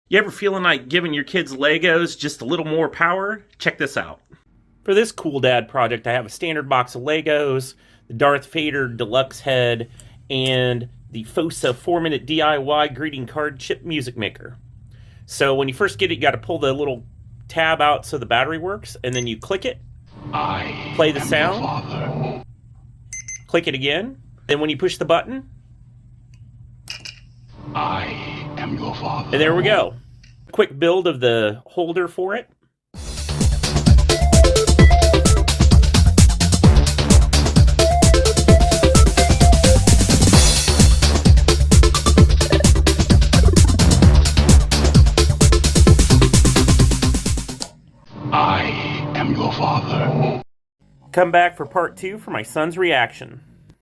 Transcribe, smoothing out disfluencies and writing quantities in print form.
You ever feeling like giving your kids Legos just a little more power? Check this out. For this Cool Dad project, I have a standard box of Legos, the Darth Vader deluxe head, and the FOSA 4-minute DIY greeting card chip music maker. So when you first get it, you got to pull the little tab out so the battery works, and then you click it, play the sound, click it again, then when you push the button, I am your father. and there we go. Quick build of the holder for it. I am your father. Come back for part 2 for my son's reaction.